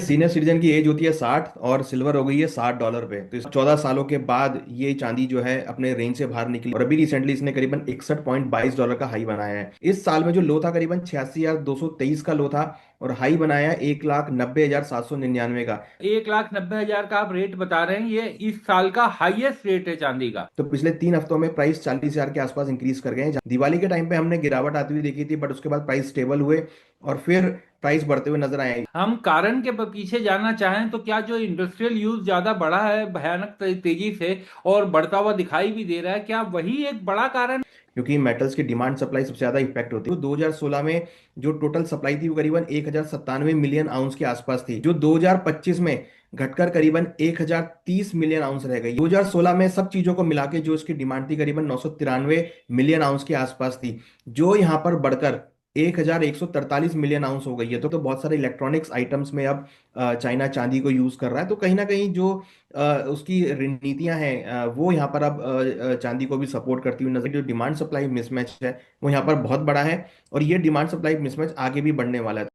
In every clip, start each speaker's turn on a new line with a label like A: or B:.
A: Senior citizen की as होती है 60 और सिल्वर हो गई है $60 पे। तो इस 14 सालों के बाद ये चांदी जो है अपने रेंज से बाहर निकली और अभी रिसेंटली इसने करीबन $61.22 का हाई बनाया है। इस साल में जो लो था करीबन 86,223 का लो था और हाई बनाया 1,90,799 का।
B: 1,90,000 का आप रेट बता रहे हैं, ये इस साल का हाईएस्ट रेट है चांदी का।
A: तो पिछले 3 हफ्तों में प्राइस 40,000 के आसपास इंक्रीज कर गए हैं। दिवाली के टाइम पे हमने गिरावट आती हुई देखी थी, बट उसके बाद प्राइस स्टेबल हुए और फिर प्राइस बढ़ते हुए नजर आए।
B: हम कारण के पीछे जानना चाहें तो क्या जो इंडस्ट्रियल यूज ज्यादा बढ़ा है भयानक तेजी से और बढ़ता हुआ दिखाई भी दे रहा है, क्या वही एक बड़ा कारण?
A: क्योंकि मेटल्स की डिमांड सप्लाई सबसे ज्यादा इफेक्ट होती है। तो 2016 में जो टोटल सप्लाई थी वो करीबन 1,097 मिलियन आउंस के आसपास थी, जो 2025 में घटकर करीबन 1,030 मिलियन आउंस रह गई। 2016 में सब चीजों को मिला के जो इसकी डिमांड थी करीबन 993 मिलियन आउंस के आसपास थी, जो यहाँ पर बढ़कर 1,143 मिलियन आउंस हो गई है। तो बहुत सारे इलेक्ट्रॉनिक्स आइटम्स में अब चाइना चांदी को यूज कर रहा है। तो कहीं ना कहीं जो उसकी रणनीतियां हैं वो यहाँ पर अब चांदी को भी सपोर्ट करती हुई नजर। जो डिमांड सप्लाई मिसमैच है वो यहाँ पर बहुत बड़ा है और ये डिमांड सप्लाई मिसमैच आगे भी बढ़ने वाला है।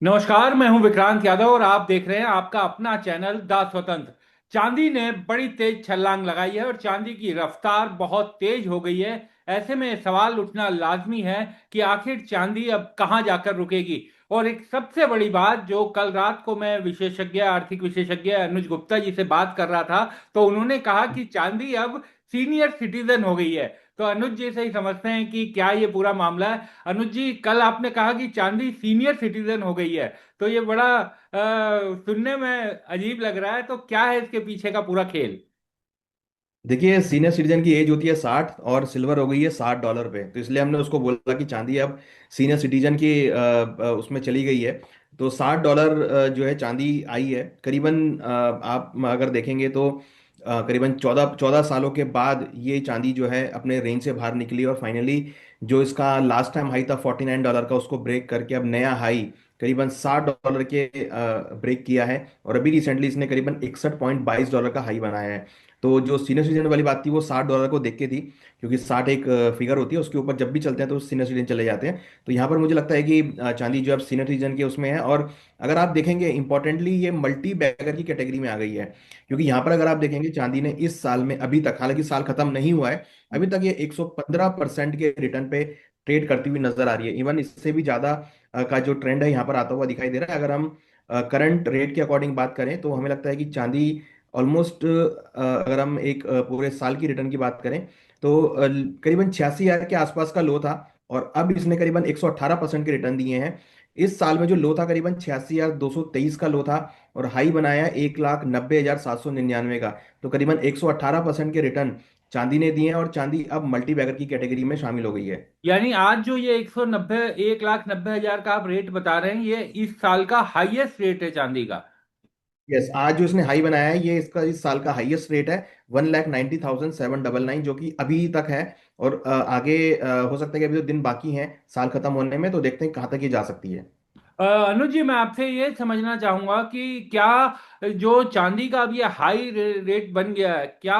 B: नमस्कार, मैं हूं विक्रांत यादव और आप देख रहे हैं आपका अपना चैनल द स्वतंत्र। चांदी ने बड़ी तेज छलांग लगाई है और चांदी की रफ्तार बहुत तेज हो गई है। ऐसे में सवाल उठना लाजमी है कि आखिर चांदी अब कहां जाकर रुकेगी। और एक सबसे बड़ी बात, जो कल रात को मैं विशेषज्ञ आर्थिक विशेषज्ञ अनुज गुप्ता जी से बात कर रहा था, तो उन्होंने कहा कि चांदी अब सीनियर सिटीजन हो गई है। तो अनुज जी से ही समझते हैं कि क्या ये पूरा मामला है। अनुज जी, कल आपने कहा कि चांदी सीनियर सिटीजन हो गई है, तो ये बड़ा सुनने में अजीब लग रहा है। तो क्या है इसके पीछे का पूरा खेल?
A: देखिए, सीनियर सिटीजन की एज होती है 60 और सिल्वर हो गई है $60 पे। तो इसलिए हमने उसको बोला कि चांदी अब सीनियर सिटीजन की उसमें चली गई है। तो $60 जो है चांदी आई है करीबन आप अगर देखेंगे तो करीबन 14 14 सालों के बाद ये चांदी जो है अपने रेंज से बाहर निकली और फाइनली जो इसका लास्ट टाइम हाई था $49 का, उसको ब्रेक करके अब नया हाई करीबन $60 के ब्रेक किया है और अभी रिसेंटली इसने करीबन $61.22 का हाई बनाया है। तो जो सीनियर सिटीजन वाली बात थी वो $60 को देख के थी, क्योंकि 60 एक फिगर होती है, उसके ऊपर जब भी चलते हैं तो सीनियर सिटीजन चले जाते हैं। तो यहाँ पर मुझे लगता है कि चांदी जो अब सीनियर सिटीजन के उसमें है। और अगर आप देखेंगे इंपॉर्टेंटली ये मल्टी बैगर की कैटेगरी में आ गई है, क्योंकि यहाँ पर अगर आप देखेंगे चांदी ने इस साल में अभी तक, हालांकि साल खत्म नहीं हुआ है, अभी तक ये 115% के रिटर्न पे ट्रेड करती हुई नजर आ रही है। इवन इससे भी ज्यादा का जो ट्रेंड है यहाँ पर आता हुआ दिखाई दे रहा है। अगर हम करंट रेट के अकॉर्डिंग बात करें तो हमें लगता है कि चांदी ऑलमोस्ट, अगर हम एक पूरे साल की रिटर्न की बात करें तो करीबन 86,000 के आसपास का लो था और अब इसने करीबन 118% के रिटर्न दिए हैं। इस साल में जो लो था करीबन 86,223 का लो था और हाई बनाया 1,90,799 का। तो करीबन 118% के रिटर्न चांदी ने दिए हैं और चांदी अब मल्टी बैगर की कैटेगरी में शामिल हो गई है।
B: यानी आज जो ये 190 1,90,000 का आप रेट बता रहे हैं, ये इस साल का हाईएस्ट रेट है चांदी का।
A: यस, आज जो इसने हाई बनाया है ये इसका इस साल का हाईएस्ट रेट है, 1,90,799, जो कि अभी तक है। और आगे हो सकता है कि अभी तो दिन बाकी हैं साल खत्म होने में, तो देखते हैं कहाँ तक ये जा सकती है।
B: अनुज जी, मैं आपसे ये समझना चाहूंगा कि क्या जो चांदी का अब ये हाई रेट बन गया है, क्या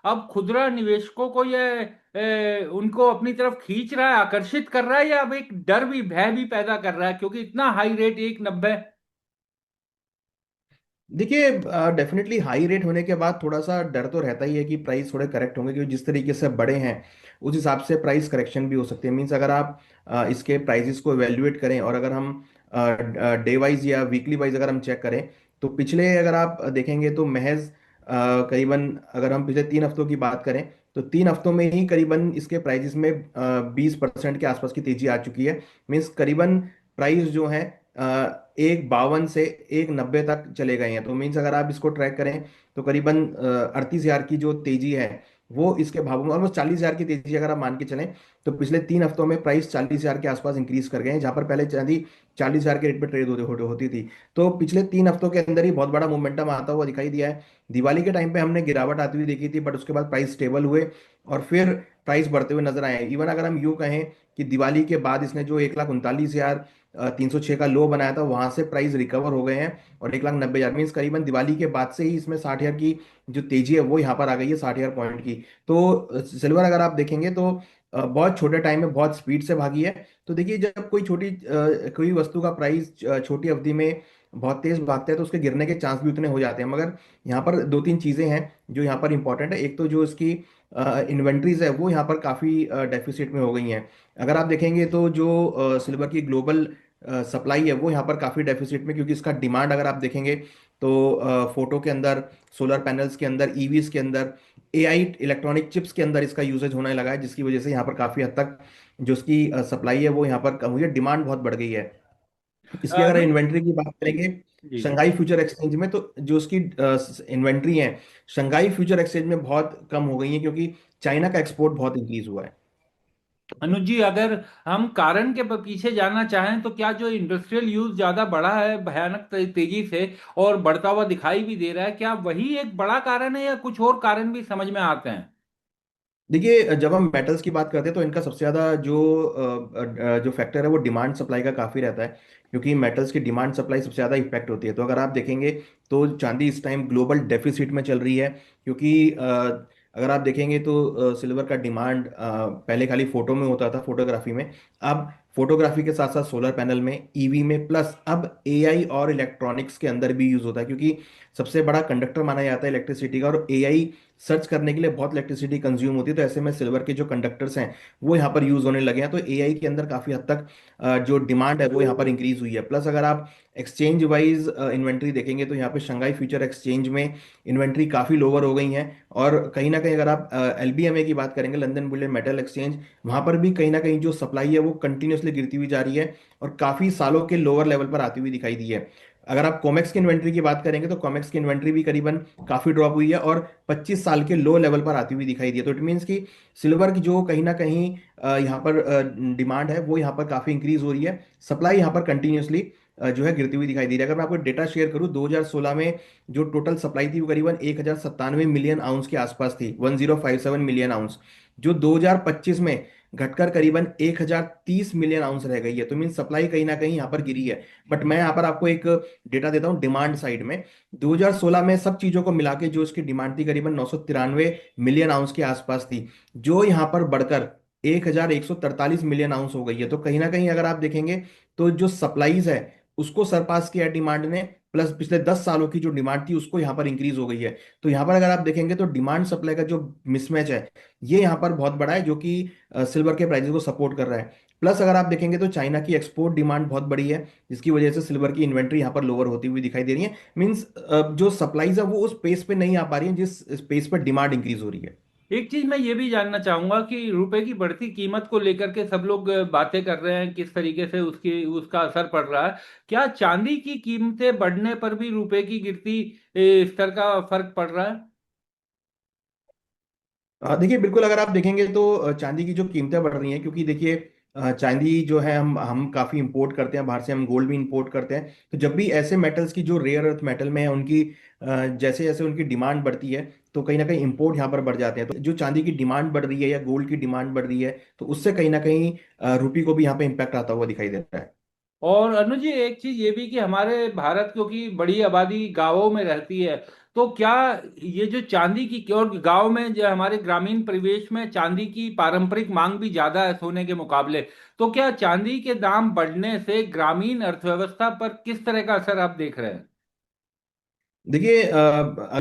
B: अब खुदरा निवेशकों को ये उनको अपनी तरफ खींच रहा है, आकर्षित कर रहा है, या अब एक डर भी भय भी पैदा कर रहा है क्योंकि इतना हाई रेट 1,90?
A: देखिए, डेफिनेटली हाई रेट होने के बाद थोड़ा सा डर तो रहता ही है कि प्राइस थोड़े करेक्ट होंगे, क्योंकि जिस तरीके से बड़े हैं उस हिसाब से प्राइस करेक्शन भी हो सकती है। मीन्स अगर आप इसके प्राइसेस को एवेल्युएट करें और अगर हम डे वाइज या वीकली वाइज अगर हम चेक करें तो पिछले, अगर आप देखेंगे तो महज करीबन, अगर हम पिछले 3 हफ्तों की बात करें तो 3 हफ्तों में ही करीबन इसके प्राइसेस में 20% के आसपास की तेजी आ चुकी है। मीन्स करीबन प्राइस जो है 1,52 से 1,90 तक चले गए हैं। तो मीन्स अगर आप इसको ट्रैक करें तो करीबन 38,000 की जो तेजी है वो इसके भावों में, ऑलमोस्ट 40,000 की तेजी अगर आप मान के चलें तो पिछले 3 हफ्तों में प्राइस 40,000 के आसपास इंक्रीज कर गए हैं, जहां पर पहले चांदी 40,000 के रेट पे ट्रेड होती थी। तो पिछले 3 हफ्तों के अंदर ही बहुत बड़ा मोमेंटम आता हुआ दिखाई दिया है। दिवाली के टाइम पे हमने गिरावट आती हुई देखी थी, बट उसके बाद प्राइस स्टेबल हुए और फिर प्राइस बढ़ते हुए नजर आए। इवन अगर हम यूं कहें कि दिवाली के बाद इसने जो 1,39,306 का लो बनाया था वहां से प्राइस रिकवर हो गए हैं और 1,90,000 मीन्स करीबन दिवाली के बाद से ही इसमें 60,000 की जो तेजी है वो यहाँ पर आ गई है, 60,000 पॉइंट की। तो सिल्वर अगर आप देखेंगे तो बहुत छोटे टाइम में बहुत स्पीड से भागी है। तो देखिए, जब कोई वस्तु का प्राइस छोटी अवधि में बहुत तेज भागता है तो उसके गिरने के चांस भी उतने हो जाते हैं। मगर यहाँ पर दो तीन चीजें हैं जो यहाँ पर इंपॉर्टेंट है। एक तो जो इसकी इन्वेंट्रीज है वो यहाँ पर काफी डेफिसिट में हो गई हैं। अगर आप देखेंगे तो जो सिल्वर की ग्लोबल सप्लाई है वो यहाँ पर काफी डेफिसिट में, क्योंकि इसका डिमांड अगर आप देखेंगे तो फोटो के अंदर, सोलर पैनल्स के अंदर, ईवीज के अंदर, एआई इलेक्ट्रॉनिक चिप्स के अंदर इसका यूसेज होने लगा है, जिसकी वजह से यहाँ पर काफी हद तक जो इसकी सप्लाई है वो यहाँ पर कम हुई है, डिमांड बहुत बढ़ गई है। इसकी अगर
B: अनु
A: इन्वेंट्री की बात करेंगे
B: जी जी।
A: शंघाई फ्यूचर एक्सचेंज में, तो जो उसकी इन्वेंट्री है शंघाई फ्यूचर एक्सचेंज में बहुत कम हो गई है, क्योंकि चाइना का एक्सपोर्ट बहुत इंक्रीज हुआ है।
B: अनुज जी, अगर हम कारण के पीछे जानना चाहें तो क्या जो इंडस्ट्रियल यूज ज्यादा बढ़ा है भयानक तेजी से और बढ़ता हुआ दिखाई भी दे रहा है, क्या वही एक बड़ा कारण है या कुछ और कारण भी समझ में आते हैं?
A: देखिए, जब हम मेटल्स की बात करते हैं तो इनका सबसे ज़्यादा जो फैक्टर है वो डिमांड सप्लाई का काफ़ी रहता है, क्योंकि मेटल्स की डिमांड सप्लाई सबसे ज़्यादा इफेक्ट होती है। तो अगर आप देखेंगे तो चांदी इस टाइम ग्लोबल डेफिसिट में चल रही है, क्योंकि अगर आप देखेंगे तो सिल्वर का डिमांड पहले खाली फोटो में होता था, फोटोग्राफी में। अब फोटोग्राफी के साथ साथ सोलर पैनल में, ईवी में, प्लस अब एआई और इलेक्ट्रॉनिक्स के अंदर भी यूज़ होता है, क्योंकि सबसे बड़ा कंडक्टर माना जाता है इलेक्ट्रिसिटी का, और एआई सर्च करने के लिए बहुत इलेक्ट्रिसिटी कंज्यूम होती है। तो ऐसे में सिल्वर के जो कंडक्टर्स हैं वो यहाँ पर यूज होने लगे हैं। तो एआई के अंदर काफी हद तक जो डिमांड है वो यहाँ पर इंक्रीज हुई है। प्लस अगर आप एक्सचेंज वाइज इन्वेंट्री देखेंगे तो यहाँ पे शंघाई फ्यूचर एक्सचेंज में इन्वेंट्री काफी लोअर हो गई है। और कहीं ना कहीं अगर आप एलबीएमए की बात करेंगे, लंदन बुलियन मेटल एक्सचेंज, वहां पर भी कहीं ना कहीं जो सप्लाई है वो कंटिन्यूसली गिरती हुई जा रही है और काफी सालों के लोअर लेवल पर आती हुई दिखाई दी है। अगर आप कॉमेक्स की इन्वेंट्री की बात करेंगे तो कॉमेक्स की इन्वेंट्री भी करीबन काफी ड्रॉप हुई है और 25 साल के लो लेवल पर आती हुई दिखाई दी है। तो इट मीन्स कि सिल्वर की जो कहीं ना कहीं यहाँ पर डिमांड है वो यहाँ पर काफी इंक्रीज हो रही है, सप्लाई यहाँ पर कंटिन्यूसली जो है गिरती हुई दिखाई दे रही है। अगर मैं आपको डेटा शेयर करूं, 2016 में जो टोटल सप्लाई थी वो करीबन 1097 मिलियन आउंस के आसपास थी, 1057 मिलियन आउंस, जो 2025 में घटकर करीबन 1030 मिलियन आउंस रह गई है। तो मीन सप्लाई कहीं ना कहीं यहाँ पर गिरी है। बट मैं यहाँ पर आपको एक डेटा देता हूँ डिमांड साइड में। 2016 में सब चीजों को मिला के जो इसकी डिमांड थी करीबन 993 मिलियन आउंस के आसपास थी, जो यहाँ पर बढ़कर 1143 मिलियन आउंस हो गई है। तो कहीं ना कहीं अगर आप देखेंगे तो जो सप्लाईज है उसको सरपास किया डिमांड ने, प्लस पिछले 10 सालों की जो डिमांड थी उसको यहाँ पर इंक्रीज हो गई है। तो यहाँ पर अगर आप देखेंगे तो डिमांड सप्लाई का जो मिसमैच है ये यहाँ पर बहुत बड़ा है, जो कि सिल्वर के प्राइसेस को सपोर्ट कर रहा है। प्लस अगर आप देखेंगे तो चाइना की एक्सपोर्ट डिमांड बहुत बड़ी है, जिसकी वजह से सिल्वर की इन्वेंट्री यहाँ पर लोअर होती हुई दिखाई दे रही है। मींस जो सप्लाईज है वो उस पेस पे नहीं आ पा रही है जिस पेस पर डिमांड इंक्रीज हो रही है।
B: एक चीज मैं ये भी जानना चाहूंगा कि रुपए की बढ़ती कीमत को लेकर के सब लोग बातें कर रहे हैं, किस तरीके से उसकी उसका असर पड़ रहा है। क्या चांदी की कीमतें बढ़ने पर भी रुपए की गिरती स्तर का फर्क पड़ रहा है?
A: देखिए, बिल्कुल अगर आप देखेंगे तो चांदी की जो कीमतें बढ़ रही हैं, क्योंकि देखिए चांदी जो है हम काफ़ी इंपोर्ट करते हैं बाहर से, हम गोल्ड भी इंपोर्ट करते हैं। तो जब भी ऐसे मेटल्स की जो रेयर अर्थ मेटल में है उनकी जैसे जैसे उनकी डिमांड बढ़ती है तो कहीं ना कहीं इंपोर्ट यहाँ पर बढ़ जाते हैं। तो जो चांदी की डिमांड बढ़ रही है या गोल्ड की डिमांड बढ़ रही है तो उससे कहीं ना कहीं रुपये को भी यहाँ पे इम्पैक्ट आता हुआ दिखाई दे रहा है।
B: और अनुज जी, एक चीज ये भी कि हमारे भारत क्योंकि बड़ी आबादी गांवों में रहती है, तो क्या ये जो चांदी की, और गांव में जो हमारे ग्रामीण परिवेश में चांदी की पारंपरिक मांग भी ज्यादा है सोने के मुकाबले, तो क्या चांदी के दाम बढ़ने से ग्रामीण अर्थव्यवस्था पर किस तरह का असर आप देख रहे हैं?
A: देखिए,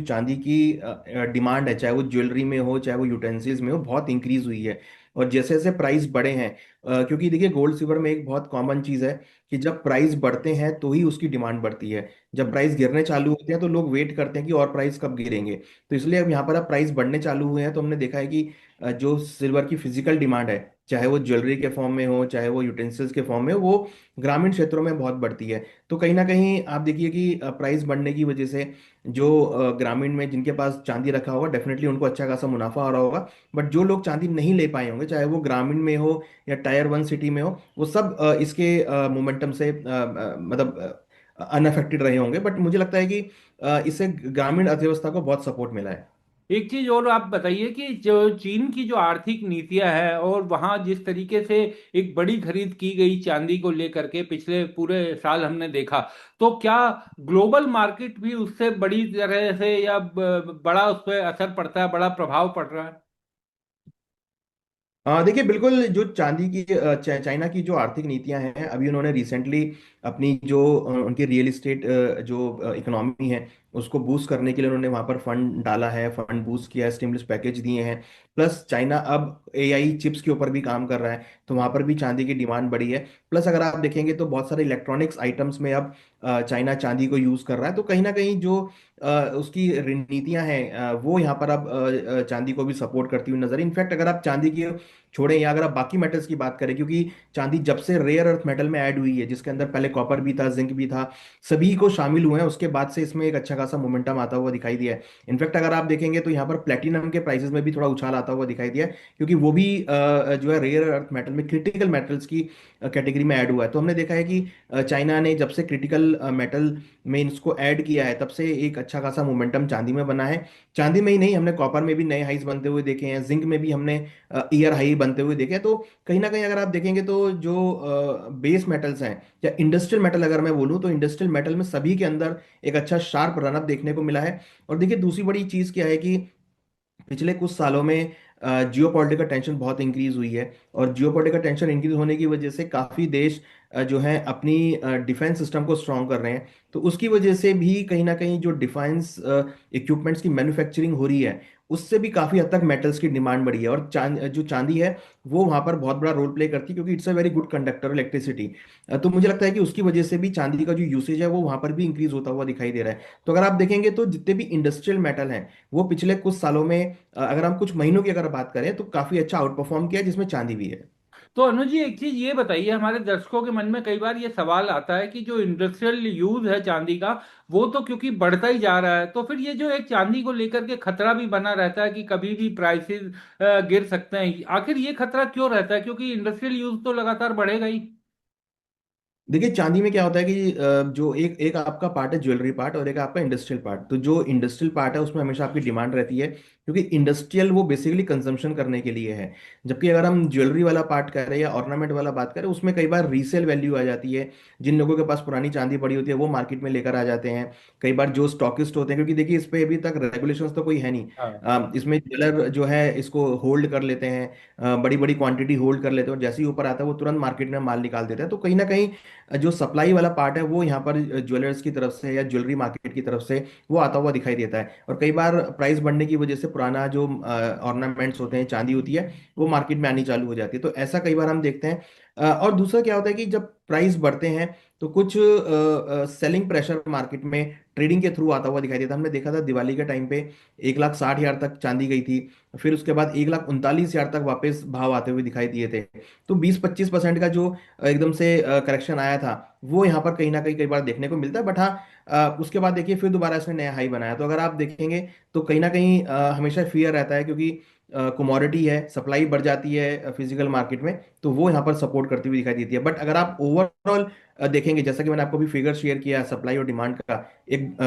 A: चांदी की डिमांड है, चाहे वो ज्वेलरी में हो चाहे वो यूटेंसिल्स में हो, बहुत इंक्रीज हुई है। और जैसे जैसे प्राइस बढ़े हैं, क्योंकि देखिए गोल्ड सिल्वर में एक बहुत कॉमन चीज है कि जब प्राइस बढ़ते हैं तो ही उसकी डिमांड बढ़ती है। जब प्राइस गिरने चालू होते हैं तो लोग वेट करते हैं कि और प्राइस कब गिरेंगे। तो इसलिए अब यहाँ पर अब प्राइस बढ़ने चालू हुए हैं तो हमने देखा है कि जो सिल्वर की फिजिकल डिमांड है, चाहे वो ज्वेलरी के फॉर्म में हो चाहे वो यूटेंसिल्स के फॉर्म में हो, वो ग्रामीण क्षेत्रों में बहुत बढ़ती है। तो कहीं ना कहीं आप देखिए कि प्राइस बढ़ने की वजह से जो ग्रामीण में जिनके पास चांदी रखा होगा डेफिनेटली उनको अच्छा खासा मुनाफा हो रहा होगा। बट जो लोग चांदी नहीं ले पाए होंगे, चाहे वो ग्रामीण में हो या टायर वन सिटी में हो, वो सब इसके मोमेंटम से मतलब अनअफेक्टेड रहे होंगे। बट मुझे लगता है कि इससे ग्रामीण अर्थव्यवस्था को बहुत सपोर्ट मिला है।
B: एक चीज और आप बताइए कि जो चीन की जो आर्थिक नीतियां हैं और वहां जिस तरीके से एक बड़ी खरीद की गई चांदी को लेकर के पिछले पूरे साल हमने देखा, तो क्या ग्लोबल मार्केट भी उससे बड़ी तरह से या बड़ा उस पर असर पड़ता है, बड़ा प्रभाव पड़ रहा है?
A: देखिए बिल्कुल, जो चांदी की चाइना की जो आर्थिक नीतियां हैं, अभी उन्होंने रिसेंटली अपनी जो उनकी रियल इस्टेट जो इकोनॉमी है उसको बूस्ट करने के लिए उन्होंने वहां पर फंड डाला है, फंड बूस्ट किया है, स्टिमुलस पैकेज दिए हैं। प्लस चाइना अब एआई चिप्स के ऊपर भी काम कर रहा है, तो वहां पर भी चांदी की डिमांड बढ़ी है। प्लस अगर आप देखेंगे तो बहुत सारे इलेक्ट्रॉनिक्स आइटम्स में अब चाइना चांदी को यूज कर रहा है, तो कहीं ना कहीं जो उसकी नीतियां हैं वो यहाँ पर अब चांदी को भी सपोर्ट करती हुई नजर। इनफैक्ट अगर आप चांदी की छोड़ें या अगर आप बाकी मेटल्स की बात करें, क्योंकि चांदी जब से रेयर अर्थ मेटल में ऐड हुई है, जिसके अंदर पहले कॉपर भी था, जिंक भी था, सभी को शामिल हुए हैं, उसके बाद से इसमें एक अच्छा खासा मोमेंटम आता हुआ दिखाई दिया है। इनफैक्ट अगर आप देखेंगे तो यहाँ पर प्लेटिनम के प्राइसेस में भी थोड़ा उछाल आता हुआ दिखाई दिया है, क्योंकि वो भी जो है रेयर अर्थ मेटल में क्रिटिकल मेटल्स की कैटेगरी में ऐड हुआ है। तो हमने देखा है कि चाइना ने जब से क्रिटिकल मेटल में इसको ऐड किया है, तब से एक अच्छा खासा मोमेंटम चांदी में बना है। चांदी में ही नहीं, हमने कॉपर में भी नए हाइस बनते हुए देखे हैं, जिंक में भी हमने ईयर हाई बनते हुए देखे हैं। तो कहीं ना कहीं अगर आप देखेंगे तो जो बेस मेटल्स हैं या इंडस्ट्रियल मेटल अगर मैं बोलूँ, तो इंडस्ट्रियल मेटल में सभी के अंदर एक अच्छा शार्प रनअप देखने को मिला है। और देखिए दूसरी बड़ी चीज़ क्या है कि पिछले कुछ सालों में जियो पॉलिटिकल टेंशन बहुत इंक्रीज हुई है, और जियो पॉलिटिकल टेंशन इंक्रीज होने की वजह से काफ़ी देश जो है अपनी डिफेंस सिस्टम को स्ट्रॉन्ग कर रहे हैं। तो उसकी वजह से भी कहीं ना कहीं जो डिफेंस इक्विपमेंट्स की मैन्युफैक्चरिंग हो रही है, उससे भी काफ़ी हद तक मेटल्स की डिमांड बढ़ी है। और जो चांदी है वो वहाँ पर बहुत बड़ा रोल प्ले करती है, क्योंकि it's a very good conductor electricity. तो मुझे लगता है कि उसकी वजह से भी चांदी का जो यूसेज है वो वहाँ पर भी इंक्रीज होता हुआ दिखाई दे रहा है। तो अगर आप देखेंगे तो जितने भी इंडस्ट्रियल मेटल हैं वो पिछले कुछ सालों में अगर हम कुछ महीनों की अगर बात करें तो काफी अच्छा आउट परफॉर्म किया है, जिसमें चांदी भी है।
B: तो अनुज जी, एक चीज ये बताइए, हमारे दर्शकों के मन में कई बार ये सवाल आता है कि जो इंडस्ट्रियल यूज है चांदी का, वो तो क्योंकि बढ़ता ही जा रहा है, तो फिर ये जो एक चांदी को लेकर के खतरा भी बना रहता है कि कभी भी प्राइसेस गिर सकते हैं, आखिर ये खतरा क्यों रहता है? क्योंकि इंडस्ट्रियल यूज तो लगातार बढ़ेगा ही।
A: देखिए चांदी में क्या होता है कि जो एक एक आपका पार्ट है ज्वेलरी पार्ट, और एक आपका इंडस्ट्रियल पार्ट। तो जो इंडस्ट्रियल पार्ट है उसमें हमेशा आपकी डिमांड रहती है, क्योंकि इंडस्ट्रियल वो बेसिकली कंजम्पशन करने के लिए है। जबकि अगर हम ज्वेलरी वाला पार्ट करें या ऑर्नामेंट वाला बात करें, उसमें कई बार रीसेल वैल्यू आ जाती है। जिन लोगों के पास पुरानी चांदी पड़ी होती है वो मार्केट में लेकर आ जाते हैं। कई बार जो स्टॉकिस्ट होते हैं, क्योंकि देखिए इस पे अभी तक रेगुलेशंस तो कोई है नहीं,
B: हाँ।
A: इसमें ज्वेलर जो है इसको होल्ड कर लेते हैं, बड़ी बड़ी क्वांटिटी होल्ड कर लेते हैं, और जैसे ही ऊपर आता है वो तुरंत मार्केट में माल निकाल देते हैं। तो कहीं ना कहीं जो सप्लाई वाला पार्ट है वो यहाँ पर ज्वेलर्स की तरफ से या ज्वेलरी मार्केट की तरफ से वो आता हुआ दिखाई देता है। और कई बार प्राइस बढ़ने की वजह से पुराना जो ऑर्नामेंट्स होते हैं, चांदी होती है, वो मार्केट में आनी चालू हो जाती है। तो ऐसा कई बार हम देखते हैं। और दूसरा क्या होता है कि जब प्राइस बढ़ते हैं तो कुछ सेलिंग प्रेशर मार्केट में ट्रेडिंग के थ्रू आता हुआ दिखाई देता है। हमने देखा था दिवाली के टाइम पे 1,60,000 तक चांदी गई थी, फिर उसके बाद 1,39,000 तक वापस भाव आते हुए दिखाई दिए थे। तो 20-25% का जो एकदम से करेक्शन आया था, वो यहाँ पर कहीं ना कहीं कई बार देखने को मिलता है। बट हाँ, उसके बाद देखिए फिर दोबारा इसने नया हाई बनाया। तो अगर आप देखेंगे तो कहीं ना कहीं हमेशा फियर रहता है, क्योंकि कमोडिटी है, सप्लाई बढ़ जाती है फिजिकल मार्केट में, तो वो यहाँ पर सपोर्ट करती हुई दिखाई देती है। बट अगर आप ओवरऑल देखेंगे, जैसा कि मैंने आपको भी फिगर शेयर किया सप्लाई और डिमांड का एक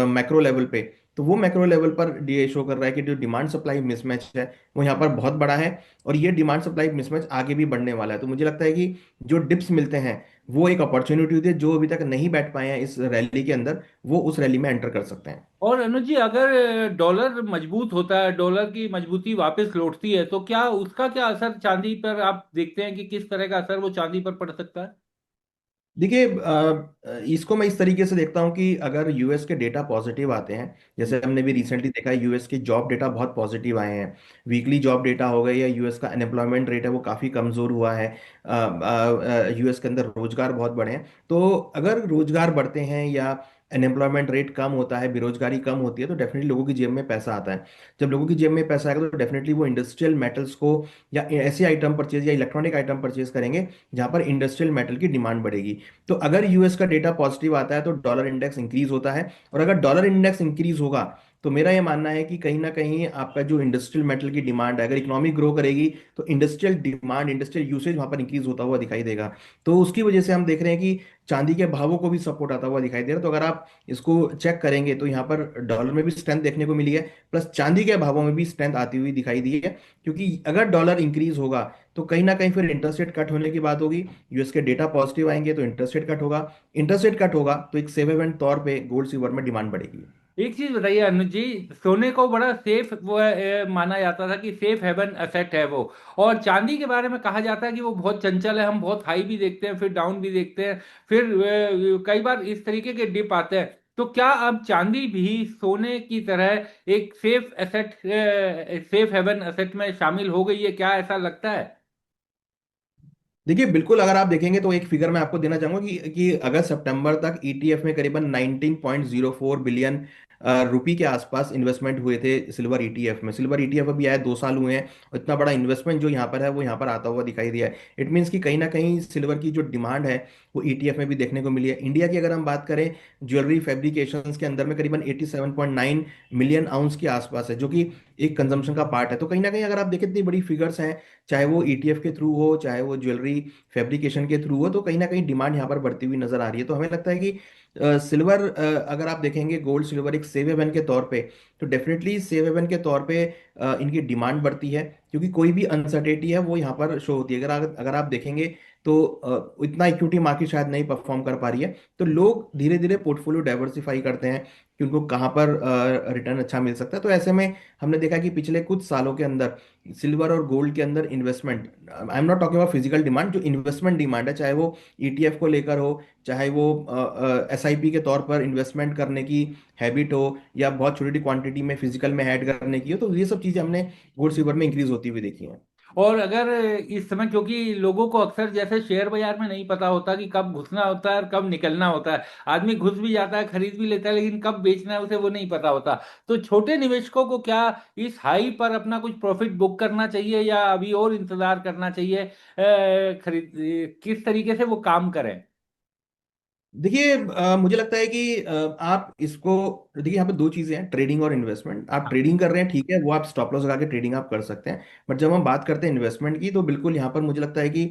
A: मैक्रो लेवल पे, तो वो मैक्रो लेवल पर ये शो कर रहा है कि जो डिमांड सप्लाई मिसमैच है वो यहाँ पर बहुत बड़ा है। और ये डिमांड सप्लाई मिसमैच आगे भी बढ़ने वाला है। तो मुझे लगता है कि जो डिप्स मिलते हैं वो एक अपॉर्चुनिटी होती है, जो अभी तक नहीं बैठ पाए हैं इस रैली के अंदर, वो उस रैली में एंटर कर सकते हैं।
B: और अनुज जी, अगर डॉलर मजबूत होता है, डॉलर की मजबूती वापस लौटती है, तो क्या उसका क्या असर चांदी पर आप देखते हैं कि किस तरह का असर वो चांदी पर पड़ सकता है?
A: देखिए इसको मैं इस तरीके से देखता हूं कि अगर यूएस के डेटा पॉजिटिव आते हैं, जैसे हमने भी रिसेंटली देखा है यूएस के जॉब डेटा बहुत पॉजिटिव आए हैं, वीकली जॉब डेटा हो गए, या यूएस का अनएम्प्लॉयमेंट रेट है वो काफ़ी कमज़ोर हुआ है, यूएस के अंदर रोजगार बहुत बढ़े हैं। तो अगर रोजगार बढ़ते हैं या अनएम्प्लॉयमेंट रेट कम होता है, बेरोजगारी कम होती है, तो डेफिनेटली लोगों की जेब में पैसा आता है। जब लोगों की जेब में पैसा आएगा तो डेफिनेटली वो इंडस्ट्रियल मेटल्स को या ऐसे आइटम परचेज या इलेक्ट्रॉनिक आइटम परचेज करेंगे जहां पर इंडस्ट्रियल मेटल की डिमांड बढ़ेगी। तो अगर यूएस का डेटा पॉजिटिव आता है तो डॉलर इंडेक्स इंक्रीज होता है, और अगर डॉलर इंडेक्स इंक्रीज होगा तो मेरा ये मानना है कि कहीं ना कहीं आपका जो इंडस्ट्रियल मेटल की डिमांड है, अगर इकोनॉमी ग्रो करेगी तो इंडस्ट्रियल डिमांड, इंडस्ट्रियल यूसेज वहां पर इंक्रीज होता हुआ दिखाई देगा। तो उसकी वजह से हम देख रहे हैं कि चांदी के भावों को भी सपोर्ट आता हुआ दिखाई दे रहा है। तो अगर आप इसको चेक करेंगे तो यहाँ पर डॉलर में भी स्ट्रेंथ देखने को मिली है, प्लस चांदी के भावों में भी स्ट्रेंथ आती हुई दिखाई दी है। क्योंकि अगर डॉलर इंक्रीज होगा तो कहीं ना कहीं फिर इंटरेस्ट रेट कट होने की बात होगी, यूएस के डेटा पॉजिटिव आएंगे तो इंटरेस्ट रेट कट होगा, इंटरेस्ट रेट कट होगा तो एक सेफ हेवन तौर पे गोल्ड सिल्वर में डिमांड बढ़ेगी।
B: एक चीज बताइए अनुज जी, सोने को बड़ा सेफ वो माना जाता था कि सेफ हेवन असेट है वो। और चांदी के बारे में कहा जाता है कि वो बहुत चंचल है, हम बहुत हाई भी देखते हैं फिर डाउन भी देखते हैं, फिर कई बार इस तरीके के डिप आते हैं। तो क्या अब चांदी भी सोने की तरह एक safe asset, safe haven asset में शामिल हो गई है, क्या ऐसा लगता है?
A: देखिए बिल्कुल, अगर आप देखेंगे तो एक फिगर मैं आपको देना चाहूंगा कि अगस्त सितंबर तक ईटीएफ में करीबन 19.04 बिलियन रुपए के आसपास इन्वेस्टमेंट हुए थे सिल्वर ईटीएफ में। सिल्वर ईटीएफ अभी आए 2 साल हुए हैं और इतना बड़ा इन्वेस्टमेंट जो यहाँ पर है वो यहाँ पर आता हुआ दिखाई दिया है। इट मीन्स कि कहीं ना कहीं सिल्वर की जो डिमांड है वो ईटीएफ में भी देखने को मिली है। इंडिया की अगर हम बात करें, ज्वेलरी फैब्रिकेशंस के अंदर में करीबन 87.9 मिलियन आउंस के आसपास है, जो कि एक कंजम्पशन का पार्ट है। तो कहीं ना कहीं अगर आप देखें इतनी बड़ी फिगर्स हैं, चाहे वो ईटीएफ के थ्रू हो चाहे वो ज्वेलरी फैब्रिकेशन के थ्रू हो, तो कहीं ना कहीं डिमांड यहाँ पर बढ़ती हुई नजर आ रही है। तो हमें लगता है कि सिल्वर, अगर आप देखेंगे गोल्ड सिल्वर एक सेफ हेवन के तौर पे, तो डेफिनेटली सेफ हेवन के तौर पे इनकी डिमांड बढ़ती है, क्योंकि कोई भी अनसर्टेनिटी है वो यहाँ पर शो होती है। अगर आप देखेंगे तो इतना इक्विटी मार्केट शायद नहीं परफॉर्म कर पा रही है, तो लोग धीरे धीरे पोर्टफोलियो डाइवर्सिफाई करते हैं कि उनको कहाँ पर रिटर्न अच्छा मिल सकता है। तो ऐसे में हमने देखा कि पिछले कुछ सालों के अंदर सिल्वर और गोल्ड के अंदर investment, I am not talking about physical demand, जो इन्वेस्टमेंट डिमांड है, चाहे वो ईटीएफ को लेकर हो, चाहे वो एसआईपी के तौर पर इन्वेस्टमेंट करने की हैबिट हो, या बहुत छोटी क्वांटिटी में फिजिकल में ऐड करने की हो, तो ये सब चीज़ें हमने गोल्ड सिल्वर में इंक्रीज होती हुई देखी हैं।
B: और अगर इस समय, क्योंकि लोगों को अक्सर जैसे शेयर बाजार में नहीं पता होता कि कब घुसना होता है और कब निकलना होता है, आदमी घुस भी जाता है खरीद भी लेता है लेकिन कब बेचना है उसे वो नहीं पता होता। तो छोटे निवेशकों को क्या इस हाई पर अपना कुछ प्रॉफिट बुक करना चाहिए या अभी और इंतजार करना चाहिए, खरीद किस तरीके से वो काम करें?
A: देखिए मुझे लगता है कि आप इसको, देखिए यहाँ पे दो चीजें हैं, ट्रेडिंग और इन्वेस्टमेंट। आप ट्रेडिंग कर रहे हैं, ठीक है, वो आप स्टॉप लॉस लगा के ट्रेडिंग आप कर सकते हैं। बट जब हम बात करते हैं इन्वेस्टमेंट की, तो बिल्कुल यहाँ पर मुझे लगता है कि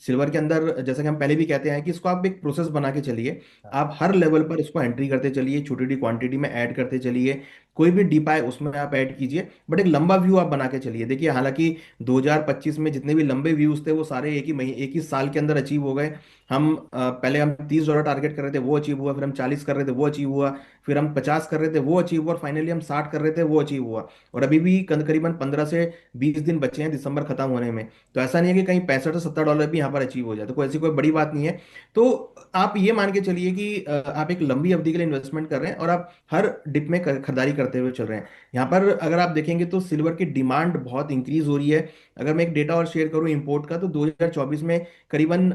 A: सिल्वर के अंदर, जैसा कि हम पहले भी कहते हैं, कि इसको आप एक प्रोसेस बना के चलिए। आप हर लेवल पर इसको एंट्री करते चलिए, छोटी छोटी क्वांटिटी में ऐड करते चलिए, कोई भी डिप आए उसमें आप ऐड कीजिए, बट एक लंबा व्यू आप बना के चलिए। देखिए हालांकि 2025 में जितने भी लंबे व्यूज थे वो सारे एक ही महीने, एक ही साल के अंदर अचीव हो गए। पहले हम $30 टारगेट कर रहे थे, वो अचीव हुआ, फिर हम 40 कर रहे थे, वो अचीव हुआ, फिर हम 50 कर रहे थे, वो अचीव हुआ, और फाइनली हम 60 कर रहे थे, वो अचीव हुआ। और अभी भी करीबन 15 से 20 दिन बचे हैं दिसंबर खत्म होने में। तो ऐसा नहीं है कि कहीं $65 से $70 भी यहाँ पर अचीव हो जाए, तो कोई ऐसी कोई बड़ी बात नहीं है। तो आप ये मान के चलिए कि आप एक लंबी अवधि के लिए इन्वेस्टमेंट कर रहे हैं और आप हर डिप में खरीदारी करते हुए चल रहे हैं। यहाँ पर अगर आप देखेंगे तो सिल्वर की डिमांड बहुत इंक्रीज हो रही है। अगर मैं एक डेटा और शेयर करूँ इंपोर्ट का, तो 2024 में करीबन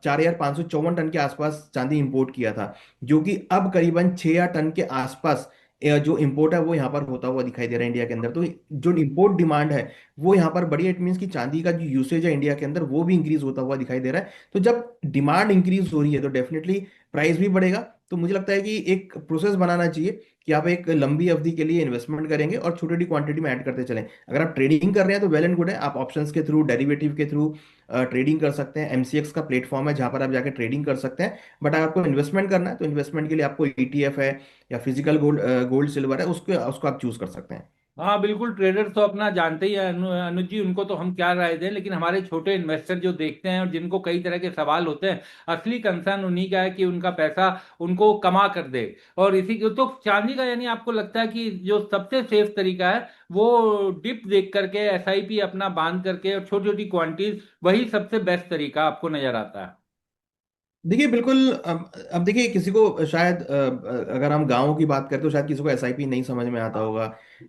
A: 4,554 टन के आसपास चांदी इंपोर्ट किया था, जो कि अब करीबन 6 टन के आसपास जो इंपोर्ट है वो यहाँ पर होता हुआ दिखाई दे रहा है इंडिया के अंदर। तो जो इंपोर्ट डिमांड है वो यहाँ पर बड़ी, इट मीन्स कि चांदी का जो यूसेज है इंडिया के अंदर वो भी इंक्रीज होता हुआ दिखाई दे रहा है। तो जब डिमांड इंक्रीज हो रही है तो डेफिनेटली प्राइस भी बढ़ेगा। तो मुझे लगता है कि एक प्रोसेस बनाना चाहिए कि आप एक लंबी अवधि के लिए इन्वेस्टमेंट करेंगे और छोटी छोटी क्वांटिटी में ऐड करते चलें। अगर आप ट्रेडिंग कर रहे हैं तो वेल एंड गुड है, आप ऑप्शंस के थ्रू, डेरिवेटिव के थ्रू ट्रेडिंग कर सकते हैं। एमसीएक्स का प्लेटफॉर्म है जहां पर आप जाके ट्रेडिंग कर सकते हैं। बट अगर आपको इन्वेस्टमेंट करना है तो इन्वेस्टमेंट के लिए आपको ईटीएफ है या फिजिकल गोल्ड, गोल्ड सिल्वर है, उसको उसको आप चूज कर सकते हैं।
B: हाँ बिल्कुल, ट्रेडर तो अपना जानते ही है अनुज जी, उनको तो हम क्या राय दें, लेकिन हमारे छोटे इन्वेस्टर जो देखते हैं और जिनको कई तरह के सवाल होते हैं, असली कंसर्न उन्हीं का है कि उनका पैसा उनको कमा कर दे। और इसी के तो चांदी का, यानी आपको लगता है कि जो सबसे सेफ तरीका है वो डिप देख करके एसआईपी अपना बांध करके और छोटी छोटी क्वांटिटीज, वही सबसे बेस्ट तरीका आपको नजर आता है?
A: देखिए बिल्कुल, अब देखिए किसी को शायद अगर हम गाँव की बात करें तो शायद किसी को एसआईपी नहीं समझ में आता होगा,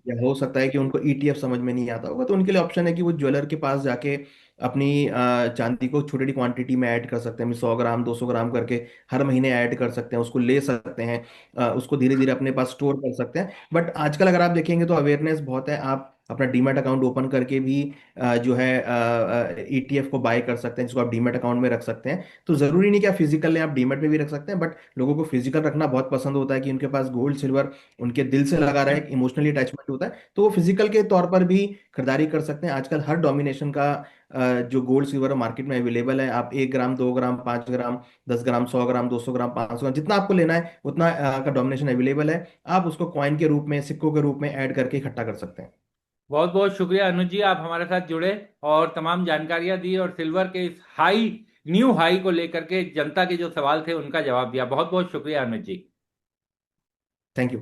A: या हो सकता है कि उनको ईटीएफ समझ में नहीं आता होगा। तो उनके लिए ऑप्शन है कि वो ज्वेलर के पास जाके अपनी चांदी को छोटी छोटी क्वांटिटी में ऐड कर सकते हैं, 100 ग्राम 200 ग्राम करके हर महीने ऐड कर सकते हैं, उसको ले सकते हैं, उसको धीरे धीरे अपने पास स्टोर कर सकते हैं। बट आजकल अगर आप देखेंगे तो अवेयरनेस बहुत है, आप अपना डीमैट अकाउंट ओपन करके भी जो है ईटीएफ को बाय कर सकते हैं, जिसको आप डीमैट अकाउंट में रख सकते हैं। तो जरूरी नहीं कि आप फिजिकल लें, आप डीमैट में भी रख सकते हैं। बट लोगों को फिजिकल रखना बहुत पसंद होता है कि उनके पास गोल्ड सिल्वर उनके दिल से लगा रहा है, इमोशनली अटैचमेंट होता है, तो वो फिजिकल के तौर पर भी खरीदारी कर सकते हैं। आजकल हर डोमिनेशन का जो गोल्ड सिल्वर मार्केट में अवेलेबल है, आप 1 ग्राम 2 ग्राम 5 ग्राम 10 ग्राम 100 ग्राम 200 ग्राम 500 ग्राम जितना आपको लेना है उतना का डोमिनेशन अवेलेबल है। आप उसको कॉइन के रूप में, सिक्कों के रूप में ऐड करके इकट्ठा कर सकते हैं।
B: बहुत बहुत शुक्रिया अनुज जी, आप हमारे साथ जुड़े और तमाम जानकारियां दी और सिल्वर के इस हाई, न्यू हाई को लेकर के जनता के जो सवाल थे उनका जवाब दिया। बहुत बहुत शुक्रिया अनुज जी।
A: Thank you.